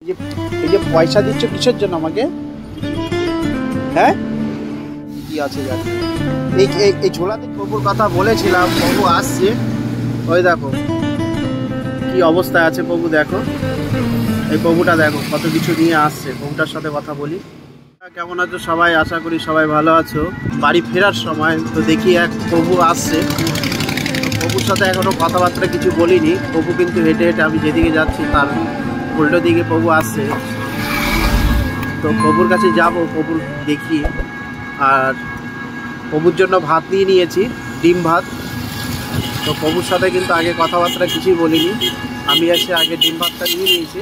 এই যে পয়সা দিচ্ছ কিসের জন্য আমাকে? হ্যাঁ কি আছে জানি। এই ঝোলাতে প্রভুর কথা বলেছিলাম, প্রভু আসছে। ওই দেখো কি অবস্থায় আছে প্রভু, দেখো এই প্রভুটা দেখো কত কিছু নিয়ে আসছে। প্রভুটার সাথে কথা বলি। কেমন আছো সবাই? আশা করি সবাই ভালো আছো। বাড়ি ফেরার সময় তো দেখি এক প্রভু আসছে। প্রভুর সাথে এখনো কথাবার্তা কিছু বলিনি। প্রভু কিন্তু হেঁটে হেঁটে আমি যেদিকে যাচ্ছি তার উল্টো দিকে প্রভু আসছে। তো প্রভুর কাছে যাব, প্রভুর দেখি। আর প্রভুর জন্য ভাত নিয়ে নিয়েছি, ডিম ভাত। তো প্রভুর সাথে কিন্তু আগে কথাবার্তা কিছুই বলিনি। আমি এসে আগে ডিম ভাতটা নিয়ে নিয়েছি,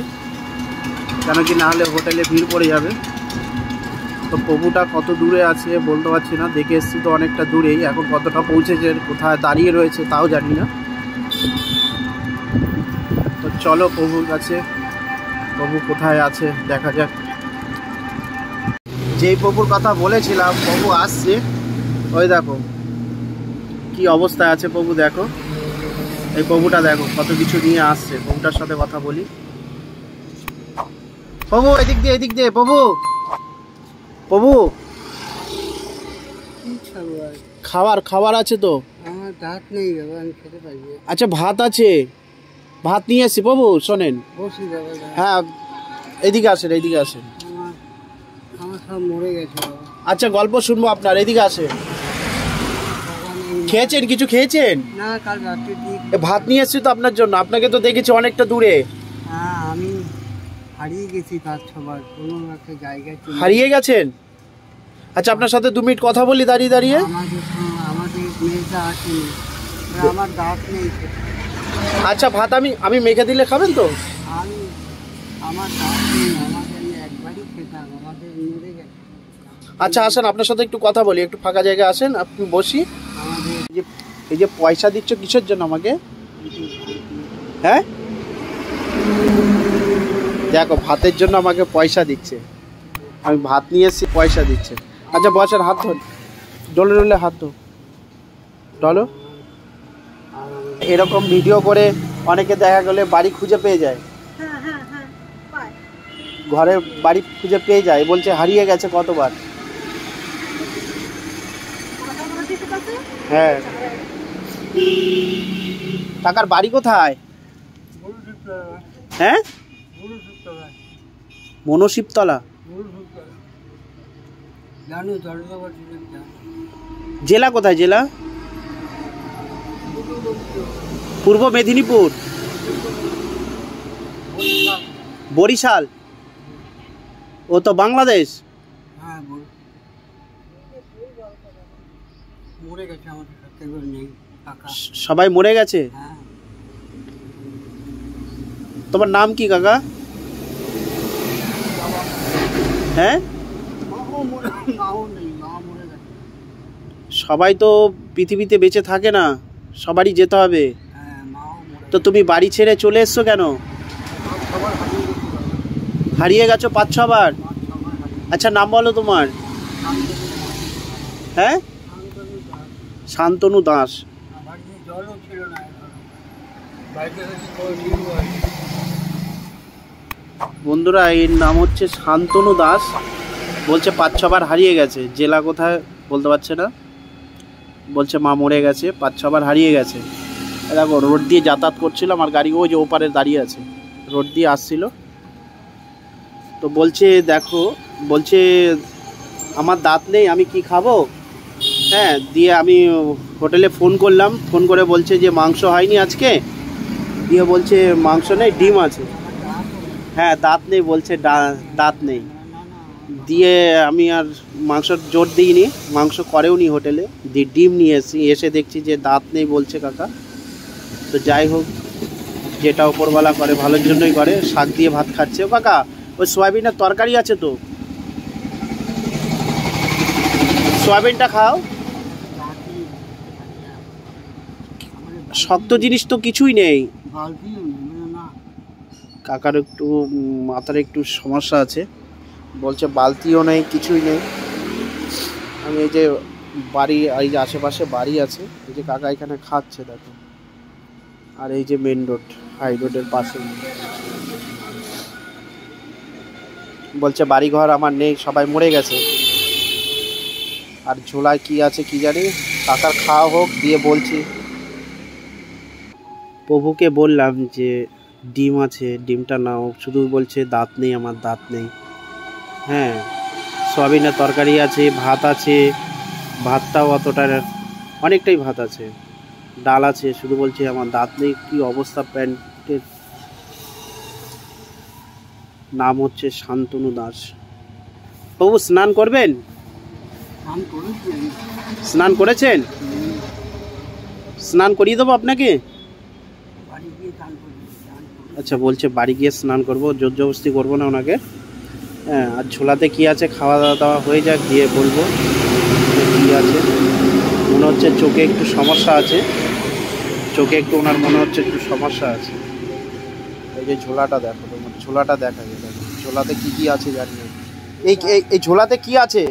কেন কি না হলে হোটেলে ভিড় পড়ে যাবে। তো প্রভুটা কত দূরে আছে বলতে পারছি না, দেখে এসেছি তো অনেকটা দূরেই। এখন কতটা পৌঁছেছে, কোথায় দাঁড়িয়ে রয়েছে তাও জানি না। তো চলো প্রভুর কাছে, প্রভু কোথায় আছে দেখা যাক। যেই প্রভুর কথা বলেছিলাম প্রভু আসছে। ওই দেখো কি অবস্থায় আছে প্রভু, দেখো এই প্রভুটা দেখো কত কিছু নিয়ে আসছে। প্রভুটার সাথে কথা বলি। প্রভু এদিক দিয়ে, এদিক দিয়ে প্রভু। প্রভু খাবার আছে তো? আমার ভাত নেই বাবা, আমি খেতে পারবো। আচ্ছা ভাত আছে, ভাত নিয়ে এসছি প্রভু। শোনেন, বসি বাবা। হ্যাঁ এদিকে আসেন, এইদিকে আসেন। আমার সব মরে গেছে বাবা। আচ্ছা গল্প শুনবো আপনার, এদিকে আসেন। খেয়েছেন, কিছু খেয়েছেন? না, কাল রাত্রে ভাত নিয়ে এসছি তো আপনার জন্য। আপনাকে তো দেখেছি অনেকটা দূরে। হ্যাঁ, আমি হারিয়ে গেছি 5-6 বার কোনো একটা জায়গায়। হারিয়ে গেছেন? আচ্ছা আপনার সাথে 2 মিনিট কথা বলি দাঁড়িয়ে দাঁড়িয়ে। আমাদের মেয়েটা আসেনি, আমার দাঁত নেই। আচ্ছা ভাত আমি মেখে দিলে খাবেন তো? আমার দাঁত নেই, আমাদের একবারই খেতাম, আমাদের মরে গেছে। আচ্ছা আসেন, আপনার সাথে একটু কথা বলি। একটু ফাঁকা জায়গায় আসেন, আপনি বসি। আমাদের এই যে পয়সা দিচ্ছ কিসের জন্য আমাকে? হ্যাঁ দেখো ভাতের জন্য আমাকে পয়সা দিচ্ছে। আমি ভাত নিয়ে এসেছি, পয়সা দিচ্ছে। আচ্ছা বসেন, হাত ধর, ডলে ডলে হাত ধো, ডলো। এরকম ভিডিও করে অনেকে দেখা গেলে বাড়ি খুঁজে পেয়ে যায়। ঘরে বাড়ি খুঁজে পেয়ে যায়, বলছে হারিয়ে গেছে কতবার। হ্যাঁ কাকার বাড়ি কোথায়? হ্যাঁ মনশিবতলা। জেলা কোথায়? জেলা পূর্ব মেদিনীপুর, বরিশাল। ও তো বাংলাদেশ। সবাই মরে গেছে। তোমার নাম কি কাকা? হ্যাঁ সবাই তো পৃথিবীতে বেঁচে থাকে না, সবারই যেতে হবে। তো তুমি বাড়ি ছেড়ে চলে এসছো কেন? হারিয়ে গেছো 5-6 বার? আচ্ছা নাম বলো তোমার। হ্যাঁ শান্তনু দাস। বন্ধুরা এর নাম হচ্ছে শান্তনু দাস। বলছে 5-6 বার হারিয়ে গেছে। জেলা কোথায় বলতে পারছে না, বলছে মা মরে গেছে, 5-6 বার হারিয়ে গেছে। দেখো রোড দিয়ে যাতায়াত করছিল, আমার গাড়ি ওই যে ওপারে দাঁড়িয়ে আছে, রোড দিয়ে আসছিল। তো বলছে দেখো, বলছে আমার দাঁত নেই, আমি কি খাবো। হ্যাঁ দিয়ে আমি হোটেলে ফোন করলাম, ফোন করে বলছে যে মাংস হয়নি আজকে। দিয়ে বলছে মাংস নেই, ডিম আছে। হ্যাঁ দাঁত নেই বলছে, দাঁত নেই। দিয়ে আমি আর মাংসর জোর দিইনি, মাংস করেও নি হোটেলে। দিয়ে ডিম নিয়ে এসে দেখছি যে দাঁত নেই বলছে কাকা। তো যাই হোক, যেটা ওপরওয়ালা করে ভালোর জন্যই করে। শাক দিয়ে ভাত খাচ্ছে। ও কাকা ওই সয়াবিনের তরকারি আছে তো, সয়াবিনটা খাও। শক্ত জিনিস তো কিছুই নেই। কাকার একটু মাথার একটু সমস্যা আছে, বলছে বালতিও নেই, কিছুই নেই। আমি এই যে বাড়ি, এই যে আশেপাশে বাড়ি আছে, এই যে কাকা এখানে খাচ্ছে দেখো। আর এই যে মেন রোড, হাই রোডের পাশে। বলছে বাড়িঘর আমার নেই, সবাই মরে গেছে। আর ঝোলায় কি আছে কি জানি, কাকার খাওয়া হোক দিয়ে বলছি। প্রভুকে বললাম যে ডিম আছে, ডিমটা নাও, শুধু বলছে দাঁত নেই, আমার দাঁত নেই। হ্যাঁ, সয়াবিনের তরকারি আছে, ভাত আছে, ভাতটাও অতটা, অনেকটাই ভাত আছে, ডাল আছে, শুধু বলছে আমার দাঁত নেই। কি অবস্থা প্যান্টের। নাম হচ্ছে শান্তনু দাস। প্রভু স্নান করবেন? স্নান করেছেন? স্নান করিয়ে দেবো আপনাকে? আচ্ছা, বলছে বাড়ি গিয়ে স্নান করবো, জোর জবরদস্তি করবো না ওনাকে। হ্যাঁ, আর ঝোলাতে কি আছে খাওয়া দাওয়া হয়ে যাক, দিয়ে বলবো কি আছে। মনে হচ্ছে চোখে একটু সমস্যা আছে, চোখে একটু ওনার মনে হচ্ছে একটু সমস্যা আছে। এই যে ঝোলাটা দেখো, তোমার ঝোলাটা দেখা যায়, ঝোলাতে কি কি আছে জানি না। এই ঝোলাতে কি আছে?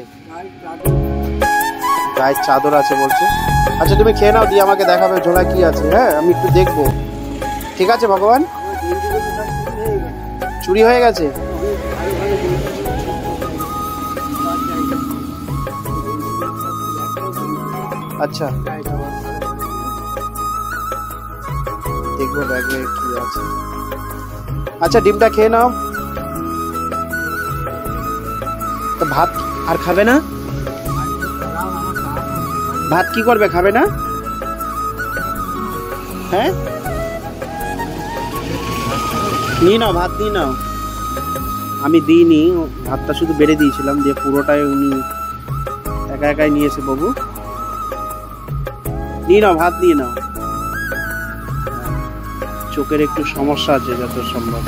গায়ের চাদর আছে বলছে। আচ্ছা তুমি খেয়ে নাও, দিয়ে আমাকে দেখাবে ঝোলায় কি আছে। হ্যাঁ, আমি একটু দেখবো। ঠিক আছে ভগবান। চুরি হয়ে গেছে? আচ্ছা, দেখবো ব্যাগে কি আছে। আচ্ছা ডিমটা খেয়ে নাও। তো ভাত আর খাবে না? ভাত কি করবে, খাবে না? হ্যাঁ, নিয়ে নাও, ভাত নিয়ে নাও। আমি দিইনি, ভাতটা শুধু বেড়ে দিয়েছিলাম, দিয়ে পুরোটাই উনি একা একাই নিয়েছে। বাবু নিয়ে নাও, ভাত নিয়ে নাও। চোখের একটু সমস্যা আছে যত সম্ভব।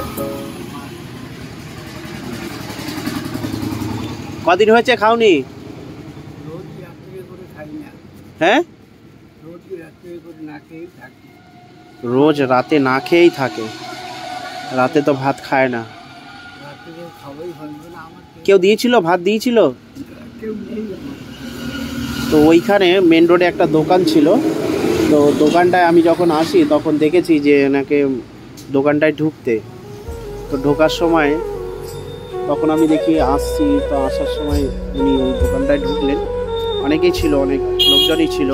কদিন হয়েছে খাওনি? হ্যাঁ, রোজ রাতে না খেয়েই থাকে। রাতে তো ভাত খায় না। কেউ দিয়েছিল, ভাত দিয়েছিল? তো ওইখানে মেন রোডে একটা দোকান ছিল, তো দোকানটায় আমি যখন আসি তখন দেখেছি যে এনাকে দোকানটায় ঢুকতে। তো ঢোকার সময় তখন আমি দেখি আসছি, তো আসার সময় উনি ওই দোকানটায় ঢুকলেন। অনেকেই ছিল, অনেক লোকজনই ছিল।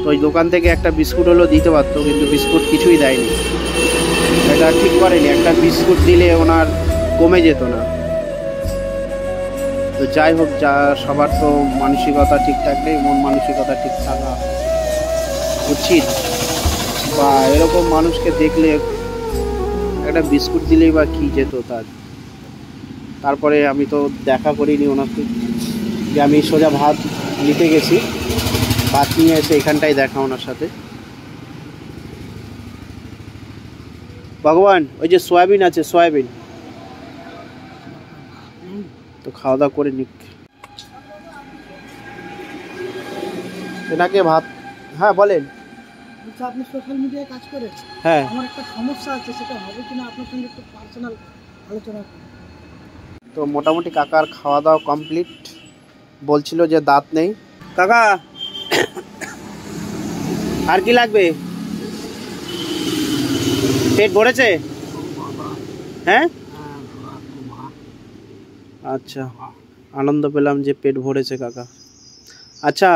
তো ওই দোকান থেকে একটা বিস্কুট হলেও দিতে পারতো, কিন্তু বিস্কুট কিছুই দেয়নি। এটা ঠিক করেনি, একটা বিস্কুট দিলে ওনার কমে যেত না। তো যাই হোক, যা সবার তো মানসিকতা ঠিক থাকলে মন মানসিকতা ঠিক থাকা উচিত। বা এরকম মানুষকে দেখলে একটা বিস্কুট দিলেই বা কি যেত তার। তারপরে আমি তো দেখা করিনি ওনাকে, যে আমি সোজা ভাত নিতে গেছি, ভাত নিয়ে এসে এখানটায় দেখা ওনার সাথে। ভগবান, ওই যে সয়াবিন আছে, সয়াবিন তো খাওয়া দাওয়া করে নিক। এনাকে ভাত, হ্যাঁ বলেন। আপনি সোশ্যাল মিডিয়ায় কাজ করেন? হ্যাঁ। আমার একটা সমস্যা আছে, সেটা হবে কিনা আপনার সঙ্গে একটু পার্সোনাল আলোচনা করুন। তো মোটামুটি কাকার খাওয়া দাওয়া কমপ্লিট। বলছিল যে দাঁত নেই। কাকা আর কি লাগবে? পেট ভরেছে? হ্যাঁ, আচ্ছা, আনন্দ পেলাম যে পেট ভরেছে কাকা। আচ্ছা,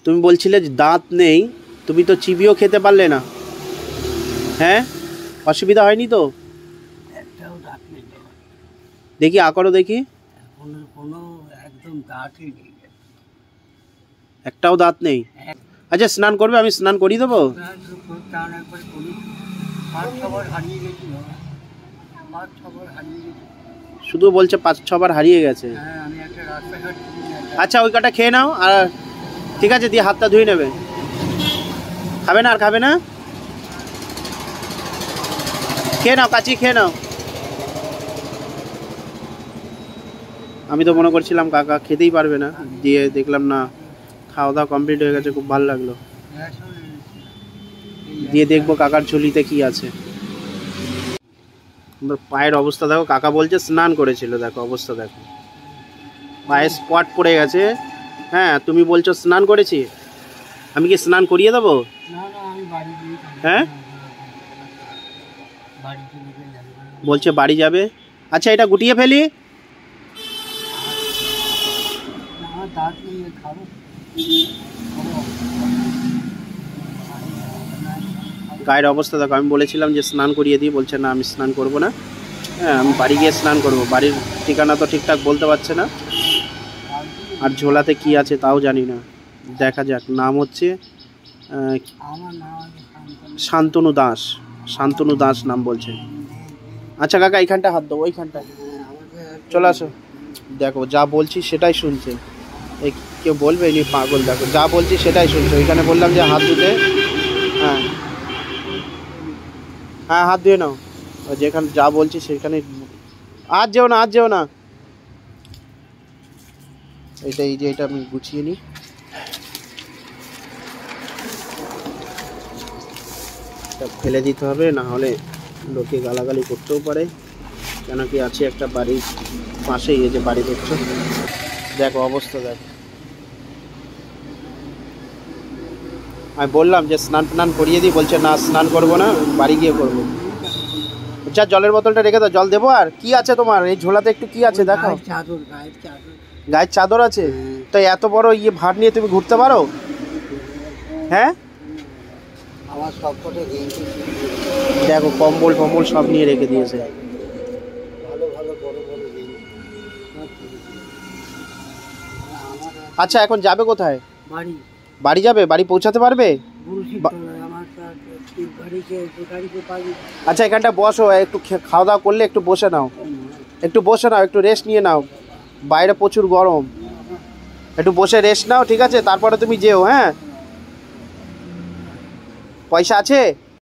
তুমি বলছিলে যে দাঁত নেই, তুমি তো চিবিয়েও খেতে পারলে না। হ্যাঁ, অসুবিধা হয়নি তো? একটাও দাঁত নেই, দেখি আকরও দেখি। একদম দাঁতই নেই, একটাও দাঁত নেই। আচ্ছা স্নান করবে, আমি স্নান করিয়ে দেবো। শুধু বলছে 5-6 বার হারিয়ে গেছে। আচ্ছা ওই কাটা খেয়ে নাও, আর ঠিক আছে, দিয়ে হাতটা ধুয়ে নেবে। খাবে না? আর খাবে না? খেয়ে নাও, কাচি খেয়ে নাও। আমি তো মনে করছিলাম কাকা খেতেই পারবে না, দিয়ে দেখলাম না, খাওয়া দাওয়া কমপ্লিট হয়ে গেছে, খুব ভালো লাগলো। দিয়ে দেখবো কাকার ঝুলিতে কি আছে। পায়ের অবস্থা দেখো, কাকা বলছে স্নান করেছিল, দেখো অবস্থা দেখো, পায়ে স্পট পড়ে গেছে। হ্যাঁ, তুমি বলছো স্নান করেছি, আমি কি স্নান করিয়ে দেবো? হ্যাঁ, বলছে বাড়ি যাবে। আচ্ছা এটা গুটিয়ে ফেলি। আমার দাঁত নিয়ে খাবো। গায়ের অবস্থা দেখো, আমি বলেছিলাম যে স্নান করিয়ে দিই, বলছে না আমি স্নান করব না। হ্যাঁ আমি বাড়ি গিয়ে স্নান করব। বাড়ির ঠিকানা তো ঠিকঠাক বলতে পারছে না, আর ঝোলাতে কি আছে তাও জানি না। দেখা যাক। নাম হচ্ছে আমার নাম আছে শান্তনু দাস। শান্তনু দাস নাম বলছে। আচ্ছা কাকা এইখানটা হাত দেবো, ওইখানটা চলে আসো। দেখো যা বলছি সেটাই শুনছে। এই কেউ বলবে ইনি পাগল, দেখো যা বলছি সেটাই শুনছে। ওইখানে বললাম যে হাত ধুতে, হ্যাঁ হ্যাঁ হাত ধুয়ে নাও। যেখানে যা বলছি সেখানে আজ যেও না, আজ যেও না। এইটা এই যে এটা আমি গুছিয়ে নিই। ফেলে দিতে হবে, না হলে লোকে গালাগালি করতেও পারে। কেন কি আছে একটা বাড়ির পাশেই, এই যে বাড়ি দেখছো, দেখো অবস্থা দেখো। আমি বললাম যে স্নান টান করিয়ে দিই, বলছে না স্নান করবো না, বাড়ি গিয়ে করবো। যা জলের বোতলটা রেখে দাও, জল দেবো। আর কি আছে তোমার এই ঝোলাতে, একটু কি আছে দেখো। চাদর, গায়ের চাদর। গায়ের চাদর আছে? তাই এত বড় ভার নিয়ে তুমি ঘুরতে পারো? হ্যাঁ আমার সব কটা গেঞ্জি, দেখো কম্বল টম্বল সব নিয়ে রেখে দিয়েছে। ভালো ভালো বড় বড় গেঞ্জি। আচ্ছা এখন যাবে কোথায়? বাড়ি। বাড়ি যাবে? বাড়ি পৌঁছাতে পারবে? আমার গাড়িতে পাবি। আচ্ছা এখানটা বসো, একটু খাওয়া দাওয়া করলে একটু বসে নাও, একটু বসে নাও, একটু রেস্ট নিয়ে নাও। বাইরে প্রচুর গরম, একটু বসে রেস্ট নাও, ঠিক আছে? তারপরে তুমি যেও। হ্যাঁ পয়সা আছে?